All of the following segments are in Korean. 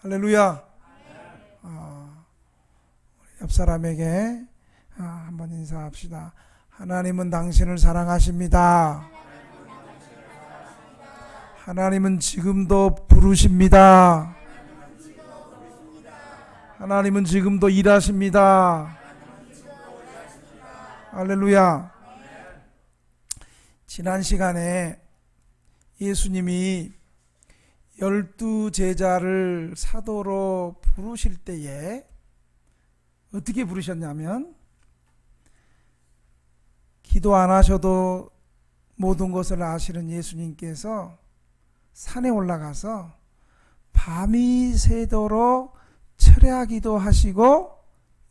할렐루야. 옆 사람에게 한번 인사합시다. 하나님은 당신을 사랑하십니다. 하나님은 지금도 부르십니다. 하나님은 지금도 일하십니다. 할렐루야. 지난 시간에 예수님이 12 제자를 사도로 부르실 때에 어떻게 부르셨냐면, 기도 안 하셔도 모든 것을 아시는 예수님께서 산에 올라가서 밤이 새도록 철야기도 하시고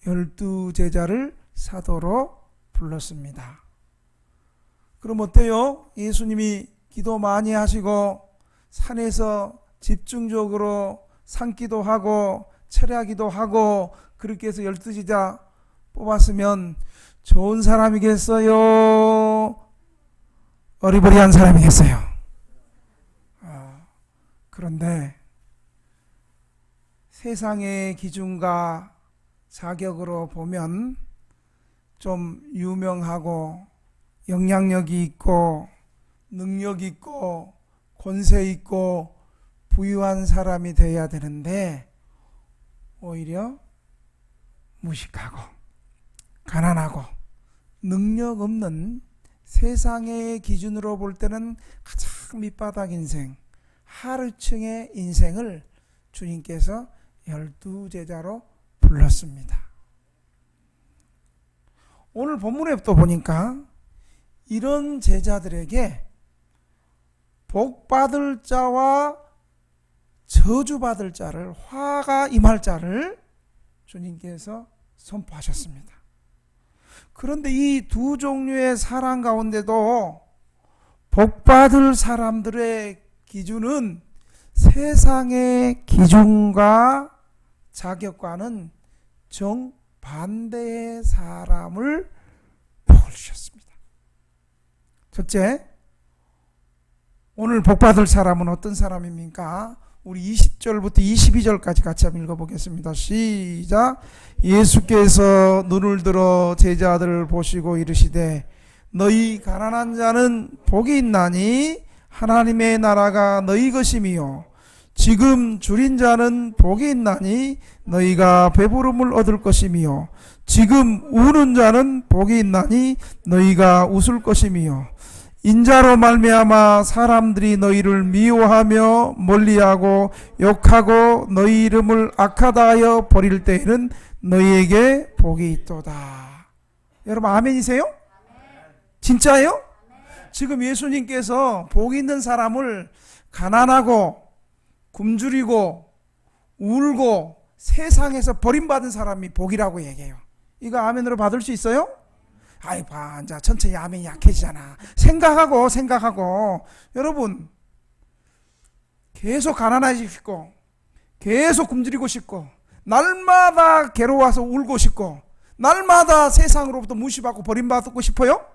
12 제자를 사도로 불렀습니다. 그럼 어때요? 예수님이 기도 많이 하시고 산에서 집중적으로 산기도 하고 철야기도 하고 그렇게 해서 12 제자 뽑았으면 좋은 사람이겠어요? 어리버리한 사람이겠어요? 그런데 세상의 기준과 자격으로 보면 좀 유명하고 영향력이 있고 능력 있고 권세 있고 부유한 사람이 되어야 되는데, 오히려 무식하고 가난하고 능력 없는, 세상의 기준으로 볼 때는 가장 밑바닥 인생, 하류층의 인생을 주님께서 12 제자로 불렀습니다. 오늘 본문에 또 보니까 이런 제자들에게 복받을 자와 저주받을 자를, 화가 임할 자를 주님께서 선포하셨습니다. 그런데 이 두 종류의 사람 가운데도 복받을 사람들의 기준은 세상의 기준과 자격과는 정반대의 사람을 복을 주셨습니다. 첫째, 오늘 복받을 사람은 어떤 사람입니까? 우리 20절부터 22절까지 같이 한번 읽어보겠습니다. 시작. 예수께서 눈을 들어 제자들을 보시고 이르시되 너희 가난한 자는 복이 있나니 하나님의 나라가 너희 것이미요, 지금 줄인 자는 복이 있나니 너희가 배부름을 얻을 것이미요, 지금 우는 자는 복이 있나니 너희가 웃을 것이미요, 인자로 말미암아 사람들이 너희를 미워하며 멀리하고 욕하고 너희 이름을 악하다 하여 버릴 때에는 너희에게 복이 있도다. 여러분 아멘이세요? 진짜예요? 지금 예수님께서 복 있는 사람을 가난하고 굶주리고 울고 세상에서 버림받은 사람이 복이라고 얘기해요. 이거 아멘으로 받을 수 있어요? 아이 봐, 이제 천천히 아멘이 약해지잖아. 생각하고 여러분, 계속 가난해지고 싶고 계속 굶주리고 싶고 날마다 괴로워서 울고 싶고 날마다 세상으로부터 무시받고 버림받고 싶어요?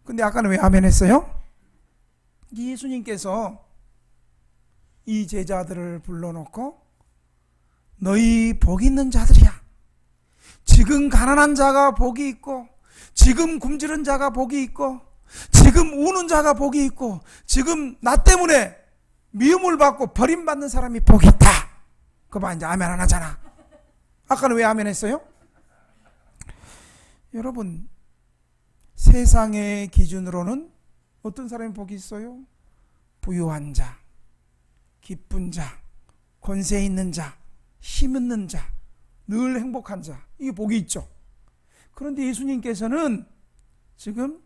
근데 아까는 왜 아멘 했어요? 예수님께서 이 제자들을 불러놓고 너희 복 있는 자들이야, 지금 가난한 자가 복이 있고 지금 굶주린 자가 복이 있고 지금 우는 자가 복이 있고 지금 나 때문에 미움을 받고 버림받는 사람이 복이 있다. 그거 봐, 이제 아멘 안 하잖아. 아까는 왜 아멘 했어요? 여러분, 세상의 기준으로는 어떤 사람이 복이 있어요? 부유한 자, 기쁜 자, 권세 있는 자, 힘 있는 자, 늘 행복한 자, 이게 복이 있죠. 그런데 예수님께서는 지금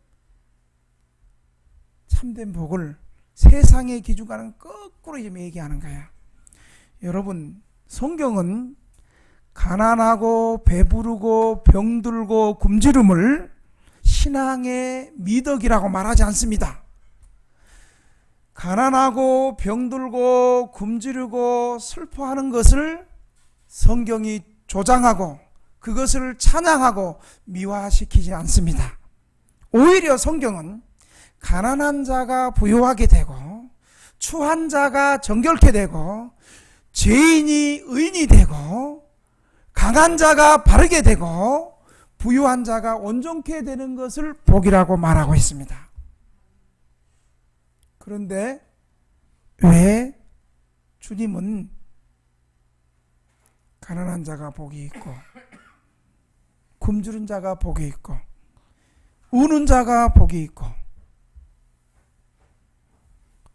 참된 복을 세상의 기준과는 거꾸로 지금 얘기하는 거야. 여러분, 성경은 가난하고 배부르고 병들고 굶주림을 신앙의 미덕이라고 말하지 않습니다. 가난하고 병들고 굶주리고 슬퍼하는 것을 성경이 조장하고 그것을 찬양하고 미화시키지 않습니다. 오히려 성경은 가난한 자가 부유하게 되고 추한 자가 정결케 되고 죄인이 의인이 되고 강한 자가 바르게 되고 부유한 자가 온전케 되는 것을 복이라고 말하고 있습니다. 그런데 왜 주님은 가난한 자가 복이 있고 굶주린 자가 복이 있고 우는 자가 복이 있고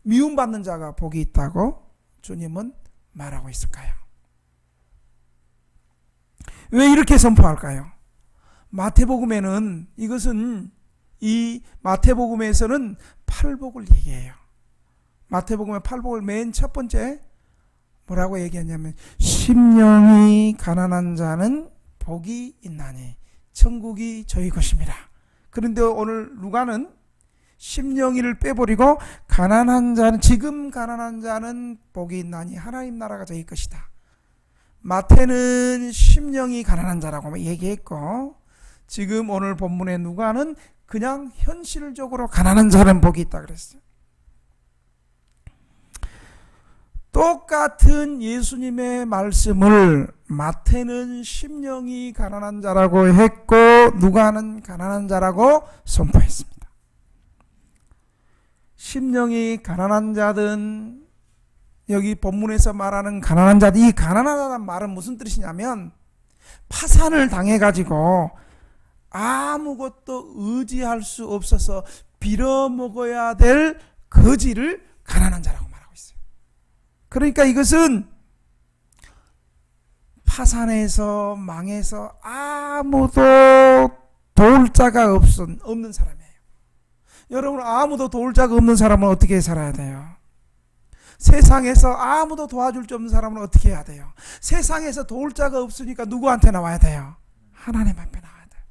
미움받는 자가 복이 있다고 주님은 말하고 있을까요? 왜 이렇게 선포할까요? 마태복음에는 이것은 이 마태복음에서는 팔복을 얘기해요. 마태복음의 팔복을 맨 첫 번째 뭐라고 얘기하냐면 심령이 가난한 자는 복이 있나니 천국이 저희 것입니다. 그런데 오늘 누가는 심령이를 빼버리고 가난한 자는 지금 가난한 자는 복이 있나니 하나님 나라가 저희 것이다. 마태는 심령이 가난한 자라고 얘기했고 지금 오늘 본문의 누가는 그냥 현실적으로 가난한 자는 복이 있다 그랬어요. 똑같은 예수님의 말씀을 마태는 심령이 가난한 자라고 했고 누가는 가난한 자라고 선포했습니다. 심령이 가난한 자든 여기 본문에서 말하는 가난한 자들, 이 가난하다는 말은 무슨 뜻이냐면 파산을 당해가지고 아무것도 의지할 수 없어서 빌어먹어야 될 거지를 가난한 자라고 말하고 있어요. 그러니까 이것은 파산해서 망해서 아무도 도울 자가 없는 사람이에요. 여러분, 아무도 도울 자가 없는 사람은 어떻게 살아야 돼요? 세상에서 아무도 도와줄 수 없는 사람은 어떻게 해야 돼요? 세상에서 도울 자가 없으니까 누구한테 나와야 돼요? 하나님 앞에 나와야 돼요.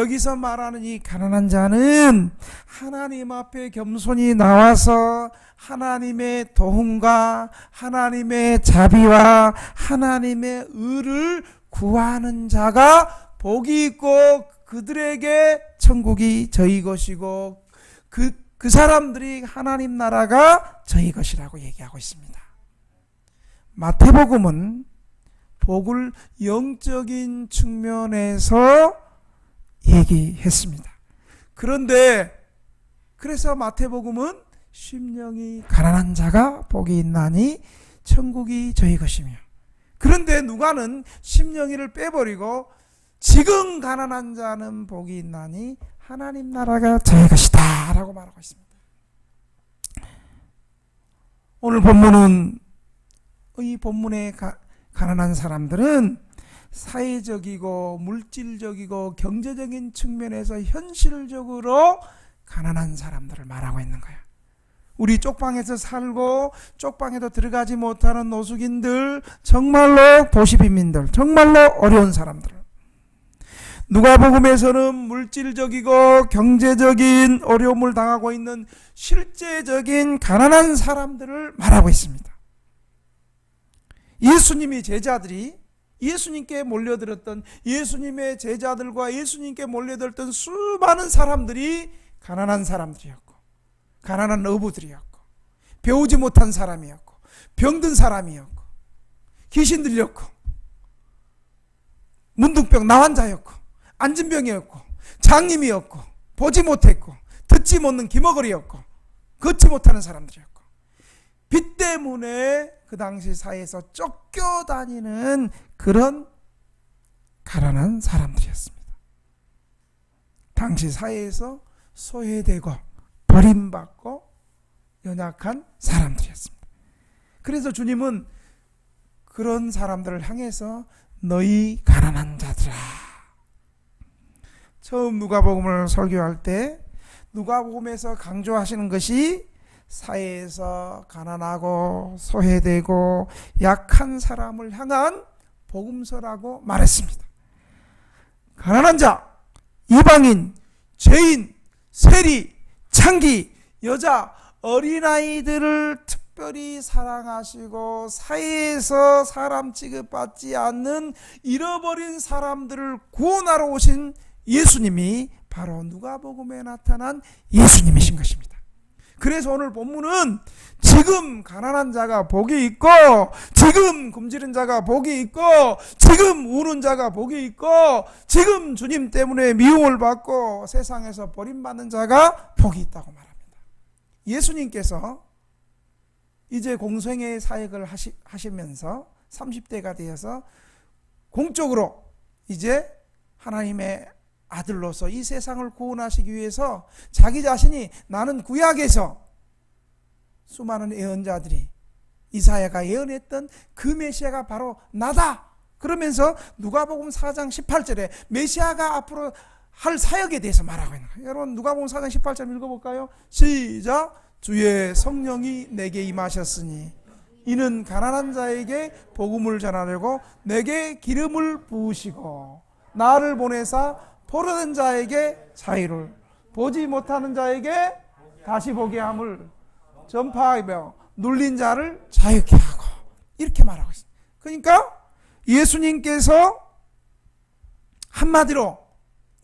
여기서 말하는 이 가난한 자는 하나님 앞에 겸손히 나와서 하나님의 도움과 하나님의 자비와 하나님의 의를 구하는 자가 복이 있고 그들에게 천국이 저희 것이고 그 사람들이 하나님 나라가 저희 것이라고 얘기하고 있습니다. 마태복음은 복을 영적인 측면에서 얘기했습니다. 그런데 그래서 마태복음은 심령이 가난한 자가 복이 있나니 천국이 저희 것이며, 그런데 누가는 심령이를 빼버리고 지금 가난한 자는 복이 있나니 하나님 나라가 저희 것이다 라고 말하고 있습니다. 오늘 본문은 이 본문의 가난한 사람들은 사회적이고 물질적이고 경제적인 측면에서 현실적으로 가난한 사람들을 말하고 있는 거예요. 우리 쪽방에서 살고 쪽방에도 들어가지 못하는 노숙인들, 정말로 도시빈민들, 정말로 어려운 사람들. 누가복음에서는 물질적이고 경제적인 어려움을 당하고 있는 실제적인 가난한 사람들을 말하고 있습니다. 예수님이 제자들이 예수님께 몰려들었던 예수님의 제자들과 예수님께 몰려들었던 수많은 사람들이 가난한 사람들이었고, 가난한 어부들이었고, 배우지 못한 사람이었고, 병든 사람이었고, 귀신 들렸고, 문둥병 나환자였고, 안진병이었고, 장님이었고, 보지 못했고, 듣지 못는 기머거리였고, 걷지 못하는 사람들이었고, 빚 때문에 그 당시 사회에서 쫓겨다니는 그런 가난한 사람들이었습니다. 당시 사회에서 소외되고 버림받고 연약한 사람들이었습니다. 그래서 주님은 그런 사람들을 향해서 너희 가난한 자들아, 처음 누가복음을 설교할 때 누가복음에서 강조하시는 것이 사회에서 가난하고 소외되고 약한 사람을 향한 복음서라고 말했습니다. 가난한 자, 이방인, 죄인, 세리, 창기, 여자, 어린아이들을 특별히 사랑하시고 사회에서 사람 취급받지 않는 잃어버린 사람들을 구원하러 오신 예수님이 바로 누가복음에 나타난 예수님이신 것입니다. 그래서 오늘 본문은 지금 가난한 자가 복이 있고, 지금 굶주린 자가 복이 있고, 지금 우는 자가 복이 있고, 지금 주님 때문에 미움을 받고 세상에서 버림받는 자가 복이 있다고 말합니다. 예수님께서 이제 공생애 사역을 하시면서 30대가 되어서 공적으로 이제 하나님의 아들로서 이 세상을 구원하시기 위해서 자기 자신이 나는 구약에서 수많은 예언자들이 이사야가 예언했던 그 메시아가 바로 나다 그러면서 누가복음 4장 18절에 메시아가 앞으로 할 사역에 대해서 말하고 있는 거예요. 여러분 누가복음 4장 18절 읽어볼까요? 시작. 주의 성령이 내게 임하셨으니 이는 가난한 자에게 복음을 전하려고 내게 기름을 부으시고 나를 보내사 포로된 자에게 자유를, 보지 못하는 자에게 다시 보게 함을 전파하며 눌린 자를 자유케 하고, 이렇게 말하고 있습니다. 그러니까 예수님께서 한마디로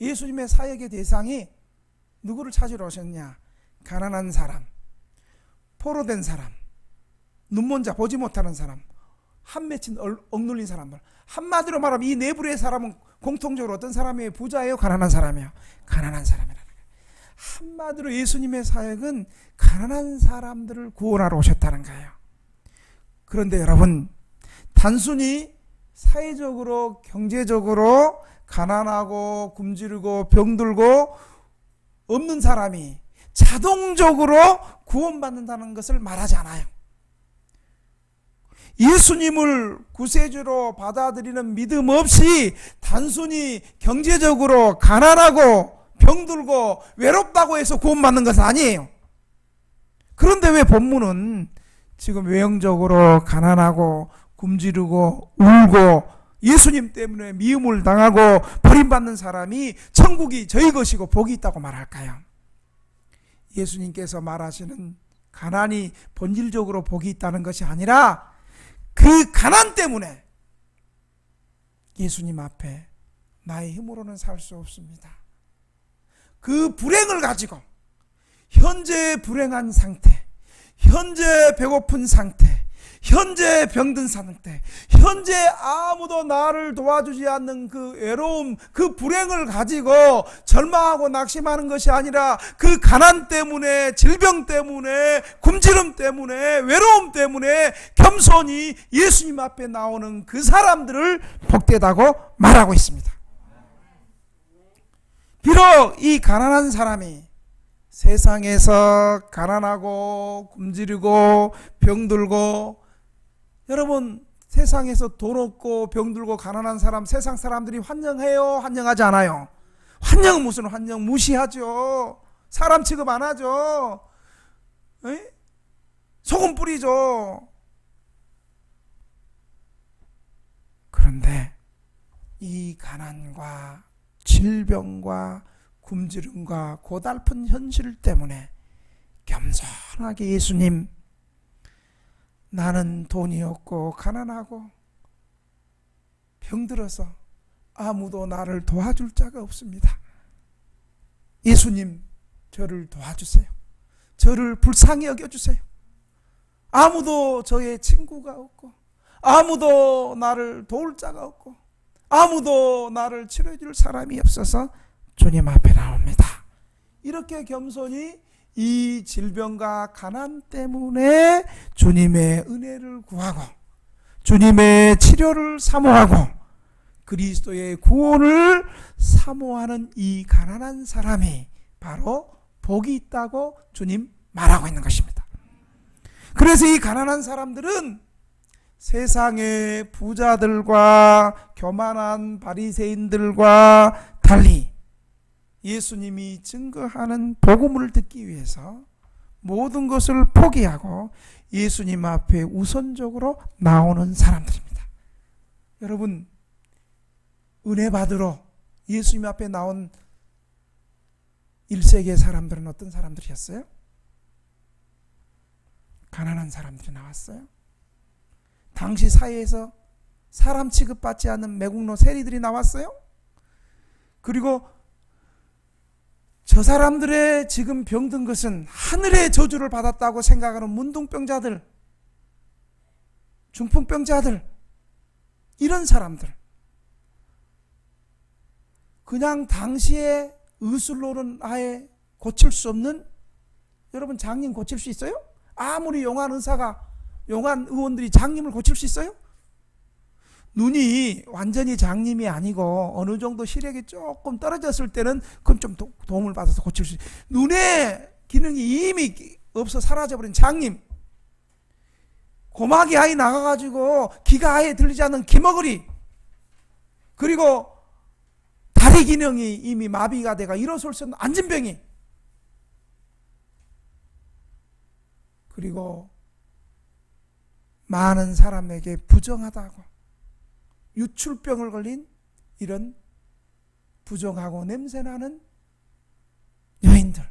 예수님의 사역의 대상이 누구를 찾으러 오셨냐? 가난한 사람, 포로된 사람, 눈먼 자, 보지 못하는 사람, 한 맺힌 억눌린 사람들. 한마디로 말하면 이 네 부류의 사람은 공통적으로 어떤 사람이에요? 부자예요? 가난한 사람이에요? 가난한 사람이라는 거예요. 한마디로 예수님의 사역은 가난한 사람들을 구원하러 오셨다는 거예요. 그런데 여러분, 단순히 사회적으로 경제적으로 가난하고 굶주리고 병들고 없는 사람이 자동적으로 구원받는다는 것을 말하지 않아요. 예수님을 구세주로 받아들이는 믿음 없이 단순히 경제적으로 가난하고 병들고 외롭다고 해서 구원받는 것은 아니에요. 그런데 왜 본문은 지금 외형적으로 가난하고 굶주리고 울고 예수님 때문에 미움을 당하고 버림받는 사람이 천국이 저희 것이고 복이 있다고 말할까요? 예수님께서 말하시는 가난이 본질적으로 복이 있다는 것이 아니라 그 가난 때문에 예수님 앞에 나의 힘으로는 살 수 없습니다. 그 불행을 가지고 현재 불행한 상태, 현재 배고픈 상태, 현재 병든 상태, 현재 아무도 나를 도와주지 않는 그 외로움, 그 불행을 가지고 절망하고 낙심하는 것이 아니라 그 가난 때문에, 질병 때문에, 굶주림 때문에, 외로움 때문에 겸손히 예수님 앞에 나오는 그 사람들을 복되다고 말하고 있습니다. 비록 이 가난한 사람이 세상에서 가난하고 굶주리고 병들고, 여러분 세상에서 돈 없고 병들고 가난한 사람 세상 사람들이 환영해요? 환영하지 않아요? 환영은 무슨 환영? 무시하죠. 사람 취급 안 하죠. 에이? 소금 뿌리죠. 그런데 이 가난과 질병과 굶주림과 고달픈 현실 때문에 겸손하게 예수님, 나는 돈이 없고 가난하고 병들어서 아무도 나를 도와줄 자가 없습니다. 예수님, 저를 도와주세요. 저를 불쌍히 여겨주세요. 아무도 저의 친구가 없고, 아무도 나를 도울 자가 없고, 아무도 나를 치료해줄 사람이 없어서 주님 앞에 나옵니다. 이렇게 겸손히 이 질병과 가난 때문에 주님의 은혜를 구하고 주님의 치료를 사모하고 그리스도의 구원을 사모하는 이 가난한 사람이 바로 복이 있다고 주님 말하고 있는 것입니다. 그래서 이 가난한 사람들은 세상의 부자들과 교만한 바리새인들과 달리 예수님이 증거하는 복음을 듣기 위해서 모든 것을 포기하고 예수님 앞에 우선적으로 나오는 사람들입니다. 여러분, 은혜 받으러 예수님 앞에 나온 1세기의 사람들은 어떤 사람들이었어요? 가난한 사람들이 나왔어요. 당시 사회에서 사람 취급받지 않는 매국노 세리들이 나왔어요. 그리고 저 사람들의 지금 병든 것은 하늘의 저주를 받았다고 생각하는 문둥병자들, 중풍병자들, 이런 사람들, 그냥 당시에 의술로는 아예 고칠 수 없는, 여러분 장님 고칠 수 있어요? 아무리 용한 의원들이 장님을 고칠 수 있어요? 눈이 완전히 장님이 아니고 어느 정도 시력이 조금 떨어졌을 때는 그럼 좀 도움을 받아서 고칠 수 있어요. 눈의 기능이 이미 없어 사라져버린 장님, 고막이 아예 나가가지고 귀가 아예 들리지 않는 귀머거리, 그리고 다리 기능이 이미 마비가 돼가 일어설 수 없는 안진병이, 그리고 많은 사람에게 부정하다고 유출병을 걸린 이런 부정하고 냄새나는 여인들,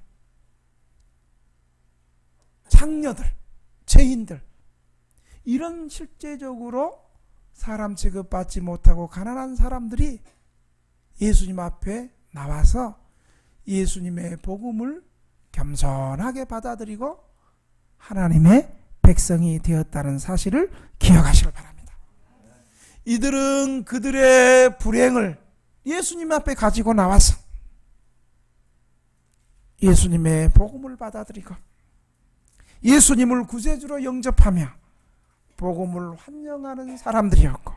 창녀들, 죄인들, 이런 실제적으로 사람 취급받지 못하고 가난한 사람들이 예수님 앞에 나와서 예수님의 복음을 겸손하게 받아들이고 하나님의 백성이 되었다는 사실을 기억하시길 바랍니다. 이들은 그들의 불행을 예수님 앞에 가지고 나와서 예수님의 복음을 받아들이고 예수님을 구세주로 영접하며 복음을 환영하는 사람들이었고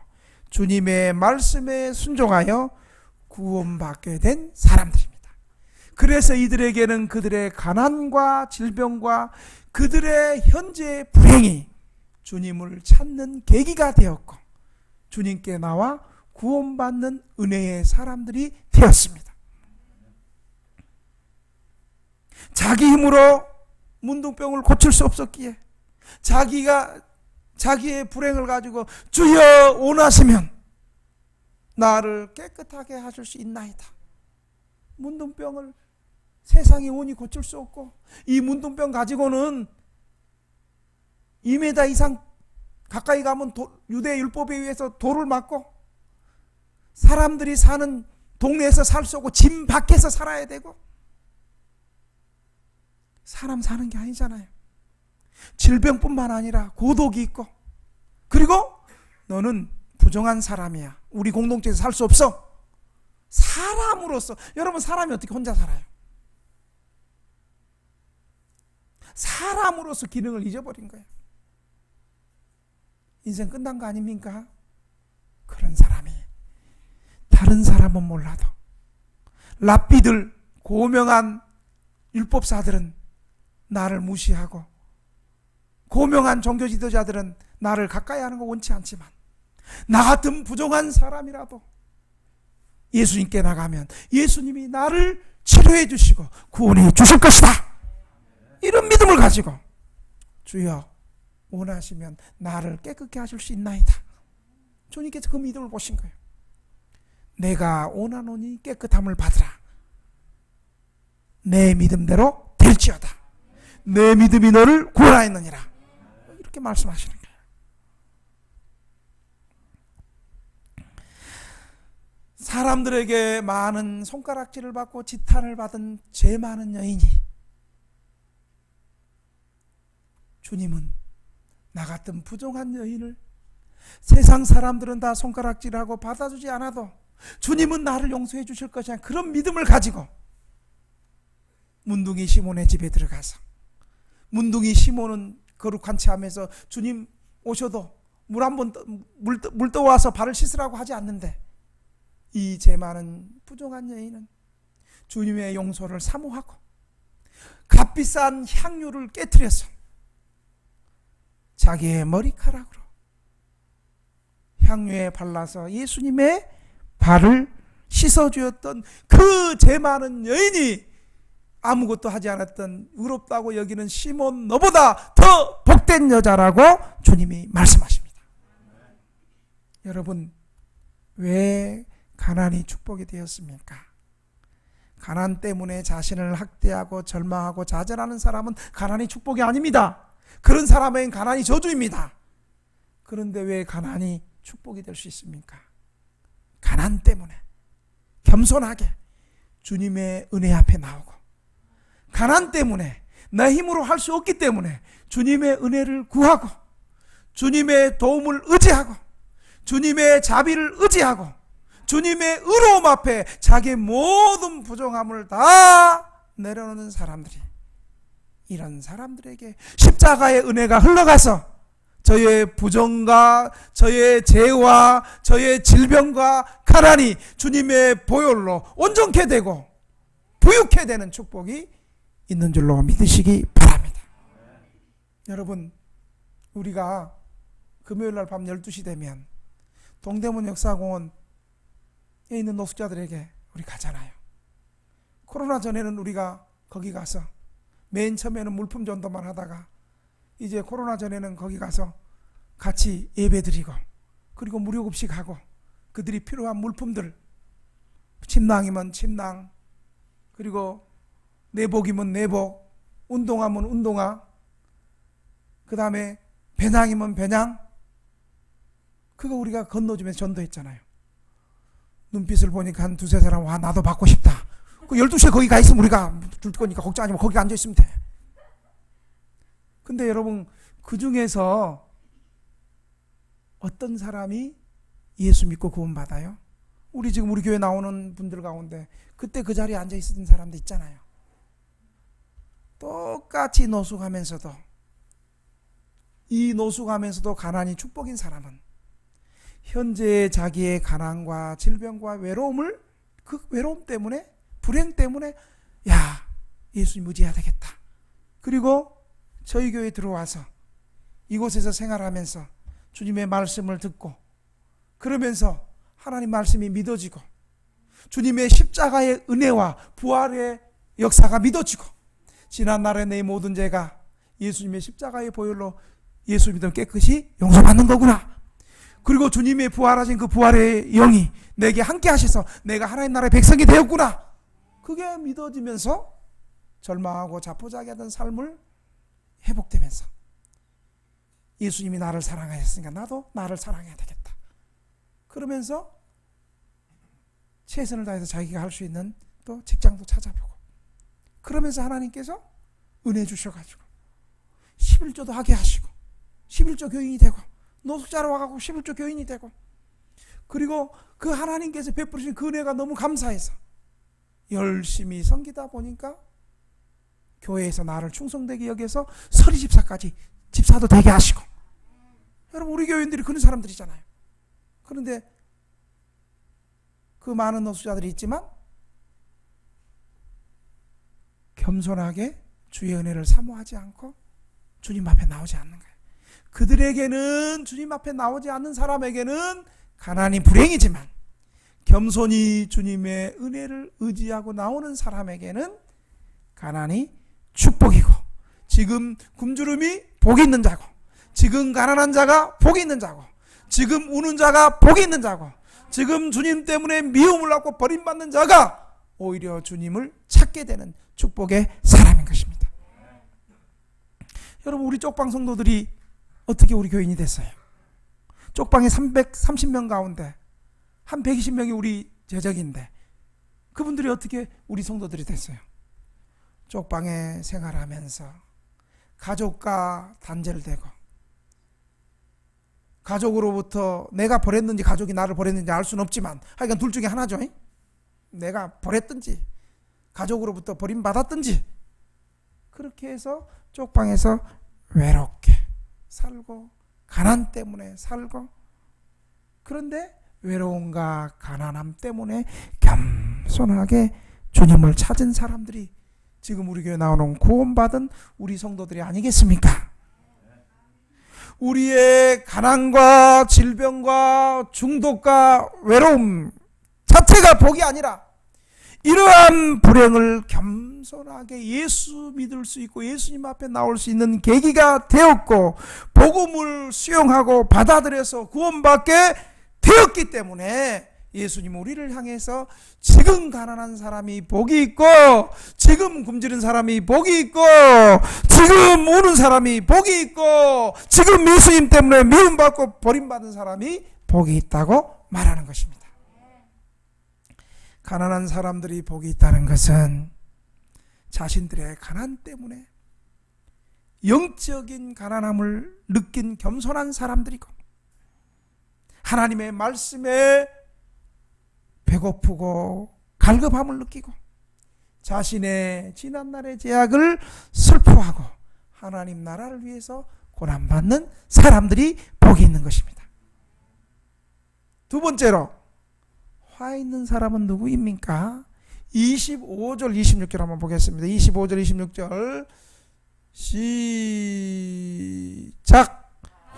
주님의 말씀에 순종하여 구원받게 된 사람들입니다. 그래서 이들에게는 그들의 가난과 질병과 그들의 현재의 불행이 주님을 찾는 계기가 되었고 주님께 나와 구원받는 은혜의 사람들이 되었습니다. 자기 힘으로 문둥병을 고칠 수 없었기에 자기의 불행을 가지고 주여 원하시면 나를 깨끗하게 하실 수 있나이다. 문둥병을 세상이 온이 고칠 수 없고 이 문둥병 가지고는 2m 이상 가까이 가면 유대 율법에 의해서 돌을 맞고 사람들이 사는 동네에서 살 수 없고 집 밖에서 살아야 되고 사람 사는 게 아니잖아요. 질병뿐만 아니라 고독이 있고 그리고 너는 부정한 사람이야. 우리 공동체에서 살 수 없어. 사람으로서 여러분 사람이 어떻게 혼자 살아요? 사람으로서 기능을 잊어버린 거예요. 인생 끝난 거 아닙니까? 그런 사람이 다른 사람은 몰라도 랍비들 고명한 율법사들은 나를 무시하고 고명한 종교 지도자들은 나를 가까이 하는 거 원치 않지만 나 같은 부정한 사람이라도 예수님께 나가면 예수님이 나를 치료해 주시고 구원해 주실 것이다. 이런 믿음을 가지고 주여 원하시면 나를 깨끗게 하실 수 있나이다. 주님께서 그 믿음을 보신 거예요. 내가 원하노니 깨끗함을 받으라. 내 믿음대로 될지어다. 내 믿음이 너를 구원하였느니라. 이렇게 말씀하시는 거예요. 사람들에게 많은 손가락질을 받고 지탄을 받은 죄 많은 여인이 주님은 나 같은 부정한 여인을 세상 사람들은 다 손가락질하고 받아주지 않아도 주님은 나를 용서해 주실 것이야. 그런 믿음을 가지고 문둥이 시몬의 집에 들어가서 문둥이 시몬은 거룩한 채 하면서 주님 오셔도 물 떠와서 발을 씻으라고 하지 않는데 이 죄 많은 부정한 여인은 주님의 용서를 사모하고 값비싼 향유를 깨트려서 자기의 머리카락으로 향유에 발라서 예수님의 발을 씻어주었던 그 죄 많은 여인이 아무것도 하지 않았던 의롭다고 여기는 시몬 너보다 더 복된 여자라고 주님이 말씀하십니다. 여러분 왜 가난이 축복이 되었습니까? 가난 때문에 자신을 학대하고 절망하고 좌절하는 사람은 가난이 축복이 아닙니다. 그런 사람은 가난이 저주입니다. 그런데 왜 가난이 축복이 될 수 있습니까? 가난 때문에 겸손하게 주님의 은혜 앞에 나오고 가난 때문에 내 힘으로 할 수 없기 때문에 주님의 은혜를 구하고 주님의 도움을 의지하고 주님의 자비를 의지하고 주님의 의로움 앞에 자기의 모든 부정함을 다 내려놓는 사람들이, 이런 사람들에게 십자가의 은혜가 흘러가서 저의 부정과 저의 죄와 저의 질병과 가난이 주님의 보혈로 온전케 되고 부유케 되는 축복이 있는 줄로 믿으시기 바랍니다. 여러분, 우리가 금요일날 밤 12시 되면 동대문 역사공원에 있는 노숙자들에게 우리 가잖아요. 코로나 전에는 우리가 거기 가서 맨 처음에는 물품 전도만 하다가 이제 코로나 전에는 거기 가서 같이 예배드리고 그리고 무료급식하고 그들이 필요한 물품들, 침낭이면 침낭, 그리고 내복이면 내복, 운동화면 운동화, 그 다음에 배낭이면 배낭, 그거 우리가 건너주면서 전도했잖아요. 눈빛을 보니까 한 두세 사람, 와 나도 받고 싶다. 그 12시에 거기 가 있으면 우리가 줄 거니까 걱정하지 마. 거기 앉아 있으면 돼. 근데 여러분, 그 중에서 어떤 사람이 예수 믿고 구원받아요? 우리 지금 우리 교회 나오는 분들 가운데 그때 그 자리에 앉아 있었던 사람도 있잖아요. 똑같이 노숙하면서도, 이 노숙하면서도 가난이 축복인 사람은 현재 자기의 가난과 질병과 외로움을, 그 외로움 때문에, 불행 때문에 야, 예수님 의지해야 되겠다. 그리고 저희 교회에 들어와서 이곳에서 생활하면서 주님의 말씀을 듣고 그러면서 하나님 말씀이 믿어지고 주님의 십자가의 은혜와 부활의 역사가 믿어지고 지난날의 내 모든 죄가 예수님의 십자가의 보혈로 예수 믿으면 깨끗이 용서받는 거구나. 그리고 주님의 부활하신 그 부활의 영이 내게 함께 하셔서 내가 하나님 나라의 백성이 되었구나. 그게 믿어지면서 절망하고 자포자기하던 삶을 회복되면서 예수님이 나를 사랑하셨으니까 나도 나를 사랑해야 되겠다. 그러면서 최선을 다해서 자기가 할 수 있는 또 직장도 찾아보고 그러면서 하나님께서 은혜 주셔가지고 11조도 하게 하시고 11조 교인이 되고 노숙자로 와가지고 11조 교인이 되고 그리고 그 하나님께서 베푸신 그 은혜가 너무 감사해서 열심히 섬기다 보니까 교회에서 나를 충성되게 여겨서 서리집사까지 집사도 되게 하시고 여러분 우리 교인들이 그런 사람들이잖아요. 그런데 그 많은 노숙자들이 있지만 겸손하게 주의 은혜를 사모하지 않고 주님 앞에 나오지 않는 거예요. 그들에게는 주님 앞에 나오지 않는 사람에게는 가난이 불행이지만 겸손히 주님의 은혜를 의지하고 나오는 사람에게는 가난이 축복이고 지금 굶주림이 복이 있는 자고 지금 가난한 자가 복이 있는 자고 지금 우는 자가 복이 있는 자고 지금 주님 때문에 미움을 받고 버림받는 자가 오히려 주님을 찾게 되는 축복의 사람인 것입니다. 여러분 우리 쪽방 성도들이 어떻게 우리 교인이 됐어요? 쪽방에 330명 가운데 한 120명이 우리 제적인데 그분들이 어떻게 우리 성도들이 됐어요? 쪽방에 생활하면서 가족과 단절되고 가족으로부터 내가 버렸는지 가족이 나를 버렸는지 알 수는 없지만 하여간 둘 중에 하나죠. 내가 버렸든지 가족으로부터 버림받았든지 그렇게 해서 쪽방에서 외롭게 살고 가난 때문에 살고 그런데 외로움과 가난함 때문에 겸손하게 주님을 찾은 사람들이 지금 우리 교회 나오는 구원받은 우리 성도들이 아니겠습니까? 우리의 가난과 질병과 중독과 외로움 자체가 복이 아니라 이러한 불행을 겸손하게 예수 믿을 수 있고 예수님 앞에 나올 수 있는 계기가 되었고 복음을 수용하고 받아들여서 구원받게 되었기 때문에 예수님 우리를 향해서 지금 가난한 사람이 복이 있고 지금 굶주린 사람이 복이 있고 지금 우는 사람이 복이 있고 지금 예수님 때문에 미움받고 버림받은 사람이 복이 있다고 말하는 것입니다. 가난한 사람들이 복이 있다는 것은 자신들의 가난 때문에 영적인 가난함을 느낀 겸손한 사람들이고, 하나님의 말씀에 배고프고 갈급함을 느끼고, 자신의 지난날의 죄악을 슬퍼하고 하나님 나라를 위해서 고난받는 사람들이 복이 있는 것입니다. 두 번째로, 화 있는 사람은 누구입니까? 25절 26절 한번 보겠습니다. 25절 26절 시작.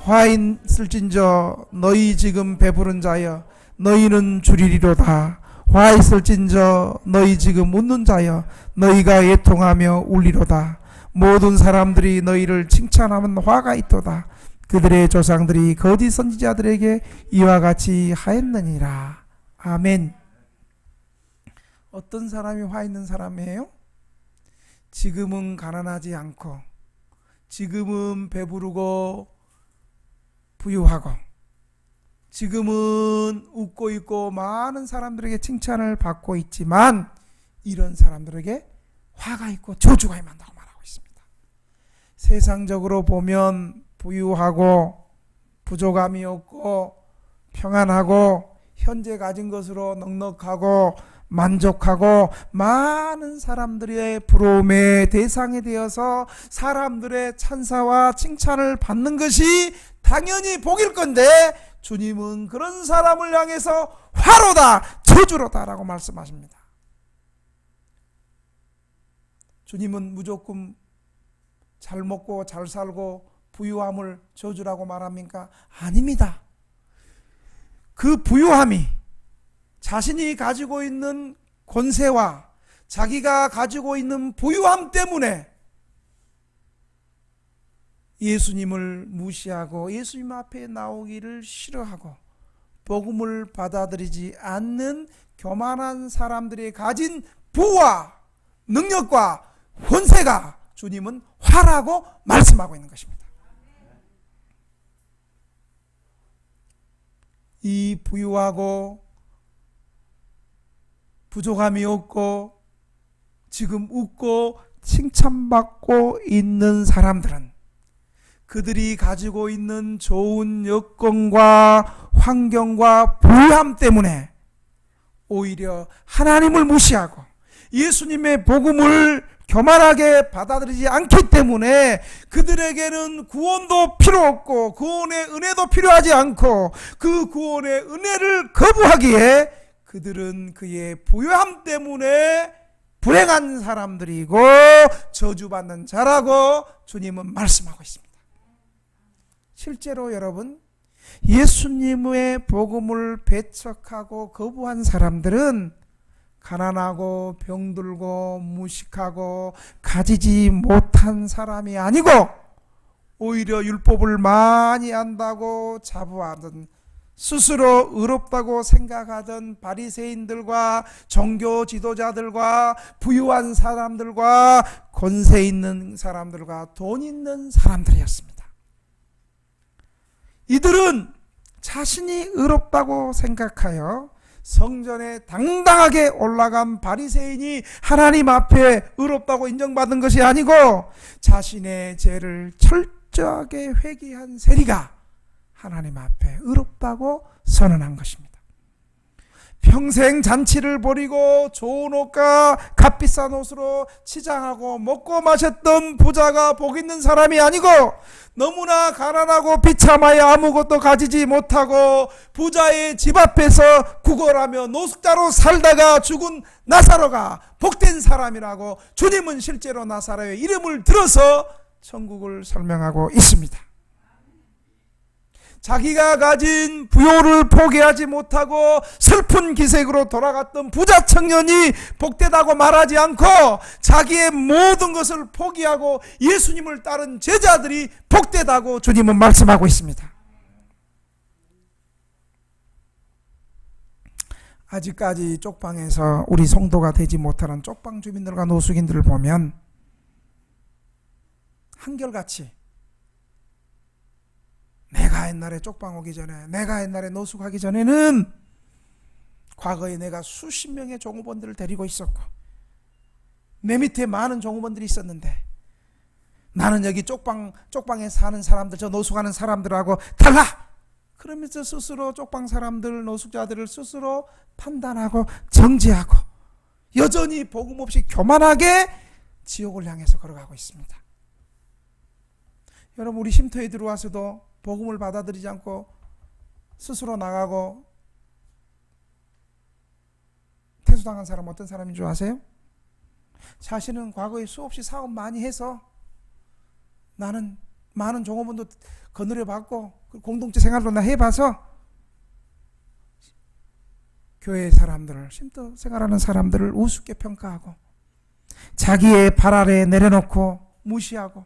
화 있을진저 너희 지금 배부른 자여 너희는 줄이리로다. 화 있을진저 너희 지금 웃는 자여 너희가 애통하며 울리로다. 모든 사람들이 너희를 칭찬하면 화가 있도다. 그들의 조상들이 거짓 선지자들에게 이와 같이 하였느니라. 아멘. 어떤 사람이 화 있는 사람이에요? 지금은 가난하지 않고, 지금은 배부르고 부유하고, 지금은 웃고 있고 많은 사람들에게 칭찬을 받고 있지만, 이런 사람들에게 화가 있고 저주가 임한다고 말하고 있습니다. 세상적으로 보면 부유하고 부족함이 없고 평안하고 현재 가진 것으로 넉넉하고 만족하고 많은 사람들의 부러움의 대상이 되어서 사람들의 찬사와 칭찬을 받는 것이 당연히 복일 건데, 주님은 그런 사람을 향해서 화로다, 저주로다 라고 말씀하십니다. 주님은 무조건 잘 먹고 잘 살고 부유함을 저주라고 말합니까? 아닙니다. 그 부유함이 자신이 가지고 있는 권세와 자기가 가지고 있는 부유함 때문에 예수님을 무시하고 예수님 앞에 나오기를 싫어하고 복음을 받아들이지 않는 교만한 사람들이 가진 부와 능력과 권세가 주님은 화라고 말씀하고 있는 것입니다. 이 부유하고 부족함이 없고 지금 웃고 칭찬받고 있는 사람들은 그들이 가지고 있는 좋은 여건과 환경과 부유함 때문에 오히려 하나님을 무시하고 예수님의 복음을 교만하게 받아들이지 않기 때문에 그들에게는 구원도 필요 없고 구원의 은혜도 필요하지 않고 그 구원의 은혜를 거부하기에 그들은 그의 부유함 때문에 불행한 사람들이고 저주받는 자라고 주님은 말씀하고 있습니다. 실제로 여러분, 예수님의 복음을 배척하고 거부한 사람들은 가난하고 병들고 무식하고 가지지 못한 사람이 아니고 오히려 율법을 많이 안다고 자부하던, 스스로 의롭다고 생각하던 바리새인들과 종교 지도자들과 부유한 사람들과 권세 있는 사람들과 돈 있는 사람들이었습니다. 이들은 자신이 의롭다고 생각하여 성전에 당당하게 올라간 바리새인이 하나님 앞에 의롭다고 인정받은 것이 아니고 자신의 죄를 철저하게 회개한 세리가 하나님 앞에 의롭다고 선언한 것입니다. 평생 잔치를 벌이고 좋은 옷과 값비싼 옷으로 치장하고 먹고 마셨던 부자가 복 있는 사람이 아니고 너무나 가난하고 비참하여 아무것도 가지지 못하고 부자의 집 앞에서 구걸하며 노숙자로 살다가 죽은 나사로가 복된 사람이라고 주님은 실제로 나사로의 이름을 들어서 천국을 설명하고 있습니다. 자기가 가진 부요를 포기하지 못하고 슬픈 기색으로 돌아갔던 부자 청년이 복되다고 말하지 않고 자기의 모든 것을 포기하고 예수님을 따른 제자들이 복되다고 주님은 말씀하고 있습니다. 아직까지 쪽방에서 우리 성도가 되지 못하는 쪽방 주민들과 노숙인들을 보면 한결같이 내가 옛날에 쪽방 오기 전에, 내가 옛날에 노숙하기 전에는 과거에 내가 수십 명의 종업원들을 데리고 있었고 내 밑에 많은 종업원들이 있었는데 나는 여기 쪽방에 사는 사람들, 저 노숙하는 사람들하고 달라! 그러면서 스스로 쪽방 사람들, 노숙자들을 스스로 판단하고 정죄하고 여전히 복음 없이 교만하게 지옥을 향해서 걸어가고 있습니다. 여러분, 우리 쉼터에 들어와서도 복음을 받아들이지 않고 스스로 나가고 퇴소당한 사람 어떤 사람인 줄 아세요? 자신은 과거에 수없이 사업 많이 해서 나는 많은 종업원도 거느려 받고 공동체 생활도 나 해봐서 교회 사람들을, 쉼터 생활하는 사람들을 우습게 평가하고 자기의 발 아래에 내려놓고 무시하고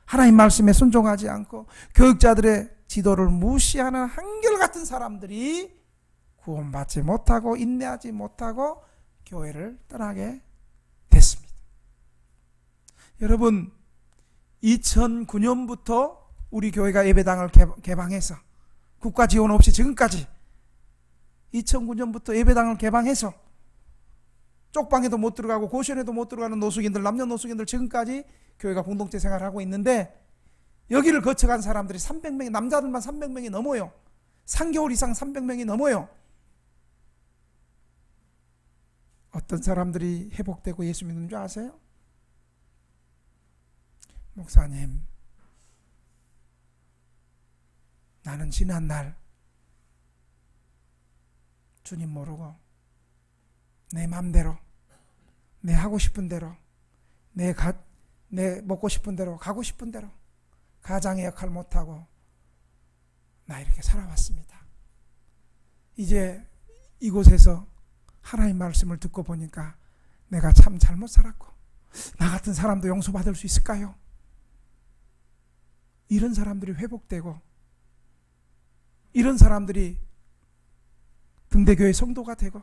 하나님 말씀에 순종하지 않고 교육자들의 지도를 무시하는 한결같은 사람들이 구원받지 못하고 인내하지 못하고 교회를 떠나게 됐습니다. 여러분, 2009년부터 우리 교회가 예배당을 개방해서 국가 지원 없이 지금까지 2009년부터 예배당을 개방해서 쪽방에도 못 들어가고 고시원에도 못 들어가는 노숙인들, 남녀 노숙인들 지금까지 교회가 공동체 생활하고 있는데 여기를 거쳐간 사람들이 300명이, 남자들만 300명이 넘어요. 3개월 이상 300명이 넘어요. 어떤 사람들이 회복되고 예수 믿는 줄 아세요? 목사님, 나는 지난날 주님 모르고 내 맘대로, 내 하고 싶은 대로, 내 먹고 싶은 대로, 가고 싶은 대로 가장의 역할 못하고 나 이렇게 살아왔습니다. 이제 이곳에서 하나님 말씀을 듣고 보니까 내가 참 잘못 살았고 나 같은 사람도 용서받을 수 있을까요? 이런 사람들이 회복되고 이런 사람들이 등대교회 성도가 되고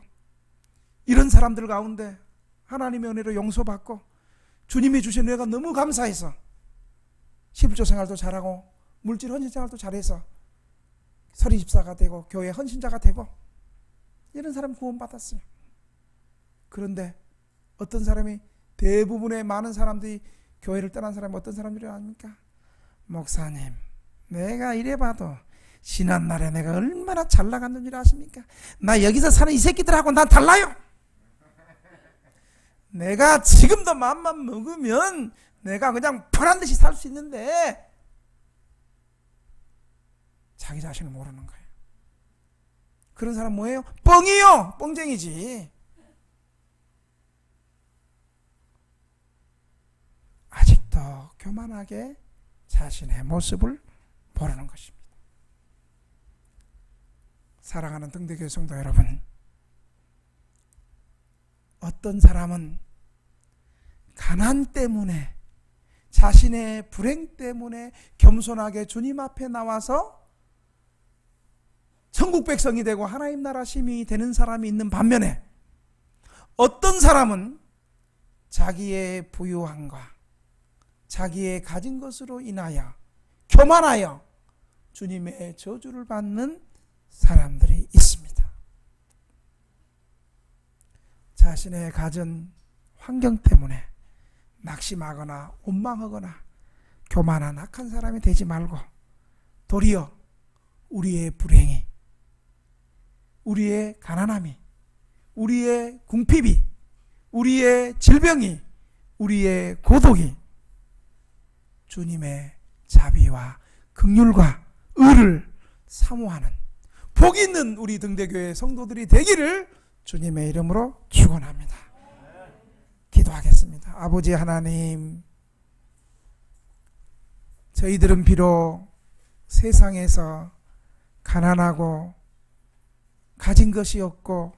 이런 사람들 가운데 하나님의 은혜로 용서받고 주님이 주신 은혜가 너무 감사해서 11조 생활도 잘하고 물질 헌신 생활도 잘해서 서리 집사가 되고 교회 헌신자가 되고 이런 사람 구원받았어요. 그런데 어떤 사람이, 대부분의 많은 사람들이 교회를 떠난 사람이 어떤 사람들이 아닙니까? 목사님, 내가 이래봐도 지난날에 내가 얼마나 잘 나갔는 줄 아십니까? 나 여기서 사는 이 새끼들하고 난 달라요. 내가 지금도 마음만 먹으면 내가 그냥 편한 듯이 살 수 있는데 자기 자신을 모르는 거예요. 그런 사람 뭐예요? 뻥이요. 뻥쟁이지. 아직도 교만하게 자신의 모습을 모르는 것입니다. 사랑하는 등대교회 성도 여러분, 어떤 사람은 가난 때문에, 자신의 불행 때문에 겸손하게 주님 앞에 나와서 천국 백성이 되고 하나님 나라 시민이 되는 사람이 있는 반면에 어떤 사람은 자기의 부유함과 자기의 가진 것으로 인하여 교만하여 주님의 저주를 받는 사람들이 있습니다. 자신의 가진 환경 때문에 낙심하거나 원망하거나 교만한 악한 사람이 되지 말고 도리어 우리의 불행이, 우리의 가난함이, 우리의 궁핍이, 우리의 질병이, 우리의 고독이 주님의 자비와 긍휼과 의를 사모하는 복 있는 우리 등대교회 성도들이 되기를 주님의 이름으로 축원합니다. 기도하겠습니다. 아버지 하나님, 저희들은 비록 세상에서 가난하고 가진 것이 없고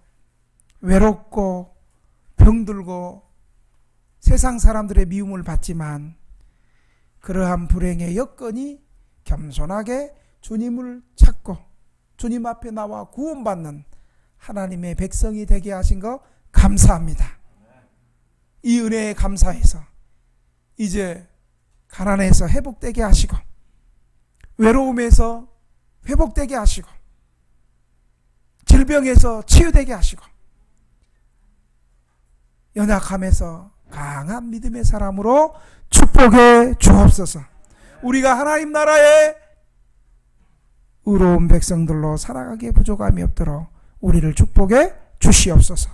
외롭고 병들고 세상 사람들의 미움을 받지만 그러한 불행의 여건이 겸손하게 주님을 찾고 주님 앞에 나와 구원받는 하나님의 백성이 되게 하신 거 감사합니다. 이 은혜에 감사해서 이제 가난에서 회복되게 하시고 외로움에서 회복되게 하시고 질병에서 치유되게 하시고 연약함에서 강한 믿음의 사람으로 축복해 주옵소서. 우리가 하나님 나라의 의로운 백성들로 살아가기에 부족함이 없도록 우리를 축복해 주시옵소서.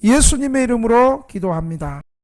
예수님의 이름으로 기도합니다.